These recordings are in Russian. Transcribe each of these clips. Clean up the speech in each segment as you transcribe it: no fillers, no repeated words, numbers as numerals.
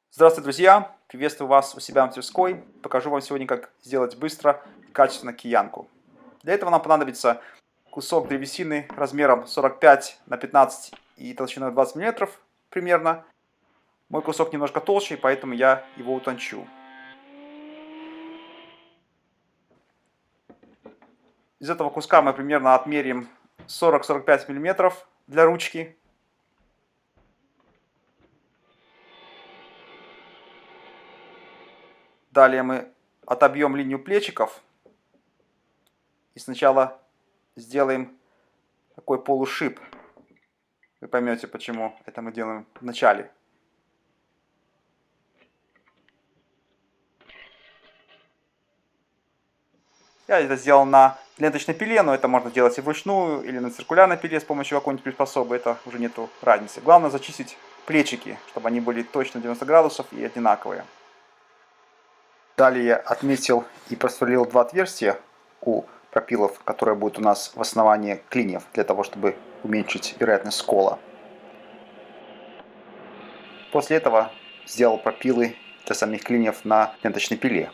Здравствуйте, друзья! Приветствую вас у себя в мастерской. Покажу вам сегодня, как сделать быстро и качественно киянку. Для этого нам понадобится кусок древесины размером 45 на 15 и толщиной 20 мм примерно. Мой кусок немножко толще, поэтому я его утончу. Из этого куска мы примерно отмерим 40-45 мм для ручки. Далее мы отобьем линию плечиков и сначала сделаем такой полушип. Вы поймете, почему это мы делаем в начале. Я это сделал на ленточной пиле, но это можно делать и вручную, или на циркулярной пиле с помощью какой-нибудь приспособы. Это уже нету разницы. Главное зачистить плечики, чтобы они были точно 90 градусов и одинаковые. Далее я отметил и просверлил два отверстия у пропилов, которые будут у нас в основании клиньев, для того, чтобы уменьшить вероятность скола. После этого сделал пропилы для самих клиньев на ленточной пиле.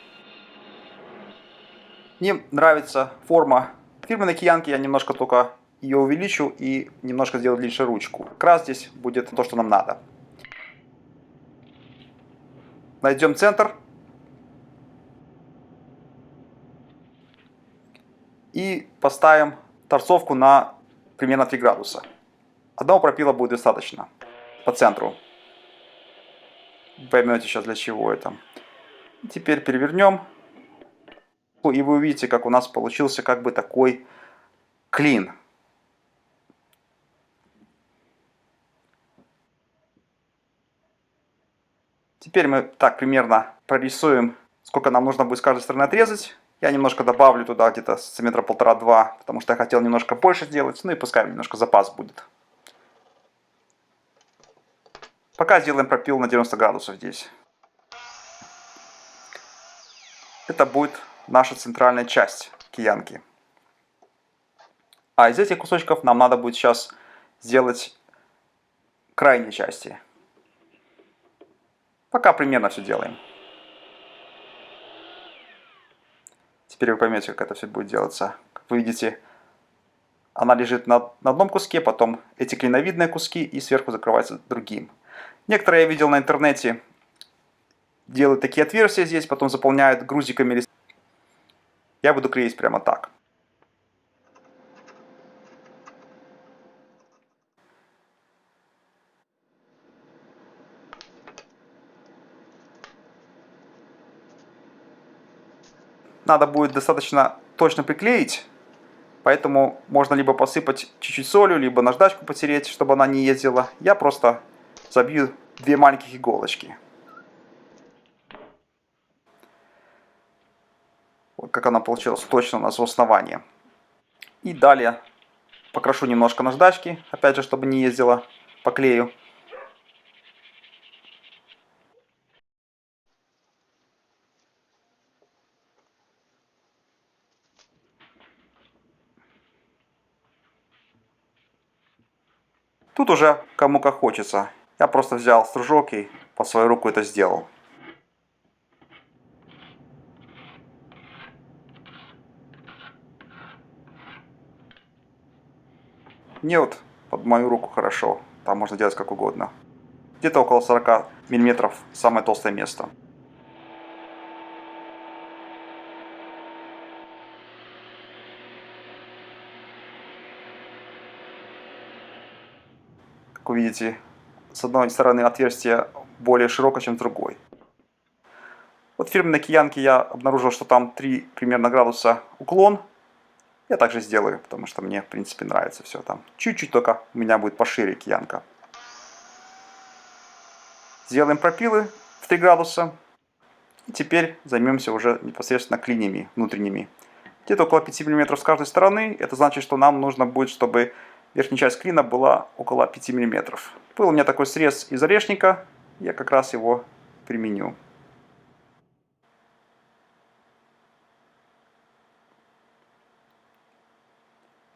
Мне нравится форма фирменной киянки, я немножко только ее увеличу и немножко сделаю длиннее ручку. Как раз здесь будет то, что нам надо. Найдем центр. И поставим торцовку на примерно 3 градуса. Одного пропила будет достаточно по центру. Поймете сейчас, для чего это. Теперь перевернем. И вы увидите, как у нас получился как бы такой клин. Теперь мы так примерно прорисуем, сколько нам нужно будет с каждой стороны отрезать. Я немножко добавлю туда где-то сантиметра 1,5-2, потому что я хотел немножко больше сделать. Ну и пускай немножко запас будет. Пока сделаем пропил на 90 градусов здесь. Это будет наша центральная часть киянки. А из этих кусочков нам надо будет сейчас сделать крайние части. Пока примерно все делаем. Теперь вы поймете, как это все будет делаться. Как вы видите, она лежит на одном куске, потом эти клиновидные куски и сверху закрывается другим. Некоторые я видел на интернете, делают такие отверстия здесь, потом заполняют грузиками. Я буду клеить прямо так. Надо будет достаточно точно приклеить, поэтому можно либо посыпать чуть-чуть солью, либо наждачку потереть, чтобы она не ездила. Я просто забью две маленьких иголочки. Вот как она получилась точно у нас в основании. И далее покрошу немножко наждачки, опять же, чтобы не ездила по клею. Тут уже кому как хочется. Я просто взял стружок и по свою руку это сделал. Мне вот под мою руку хорошо. Там можно делать как угодно. Где-то около 40 миллиметров самое толстое место. Как вы видите, с одной стороны отверстие более широкое, чем с другой. Вот в фирменной киянке я обнаружил, что там 3 примерно градуса уклон. Я также сделаю, потому что мне, в принципе, нравится все там. Чуть-чуть только у меня будет пошире киянка. Сделаем пропилы в 3 градуса. И теперь займемся уже непосредственно клиньями внутренними. Где-то около 5 мм с каждой стороны. Это значит, что нам нужно будет, чтобы верхняя часть клина была около 5 мм. Был у меня такой срез из орешника. Я как раз его применю.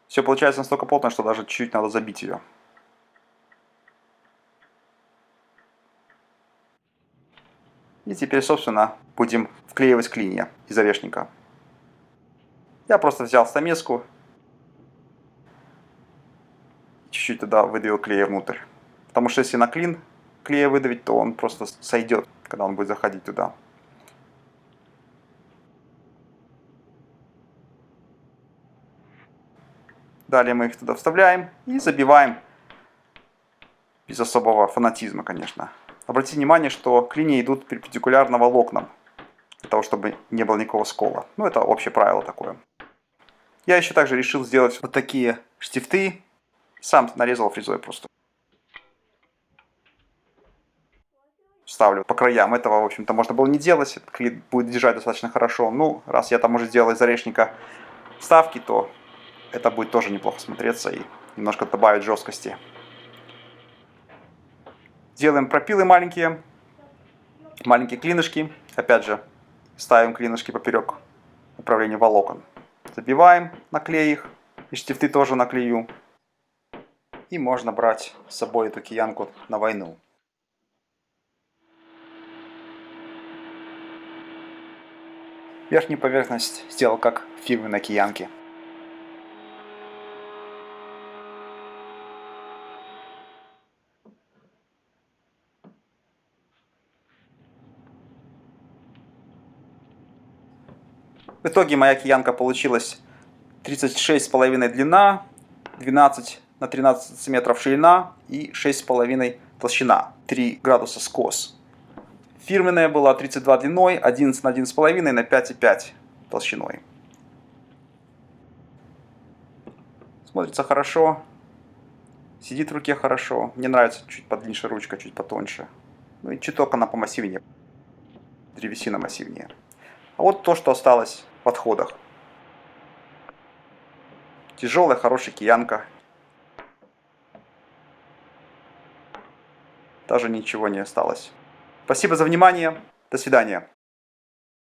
Все получается настолько плотно, что даже чуть-чуть надо забить ее. И теперь, собственно, будем вклеивать клинья из орешника. Я просто взял стамеску, чуть-чуть туда выдавил клея внутрь. Потому что если на клин клея выдавить, то он просто сойдет, когда он будет заходить туда. Далее мы их туда вставляем и забиваем без особого фанатизма, конечно. Обратите внимание, что клинья идут перпендикулярно волокнам, для того, чтобы не было никакого скола. Ну, это общее правило такое. Я еще также решил сделать вот такие штифты. Сам нарезал фрезой просто. Ставлю по краям. Этого, в общем-то, можно было не делать. Этот клин будет держать достаточно хорошо. Ну, раз я там уже сделал из орешника вставки, то это будет тоже неплохо смотреться и немножко добавить жесткости. Делаем пропилы маленькие клинышки. Опять же, ставим клинышки поперек направления волокон. Забиваем на клей их. И штифты тоже на клею. И можно брать с собой эту киянку на войну. Верхнюю поверхность сделал как в фирменной киянке. В итоге моя киянка получилась 36,5 длина, 12 на 13 сантиметров ширина и 6,5 толщина, 3 градуса скос. Фирменная была 32 длиной, 11 на 11,5 на 5,5 толщиной. Смотрится хорошо, сидит в руке хорошо. Мне нравится чуть подлиннее ручка, чуть потоньше. Ну и чуток она помассивнее, древесина массивнее. А вот то, что осталось в отходах. Тяжелая, хорошая киянка. Даже ничего не осталось. Спасибо за внимание. До свидания.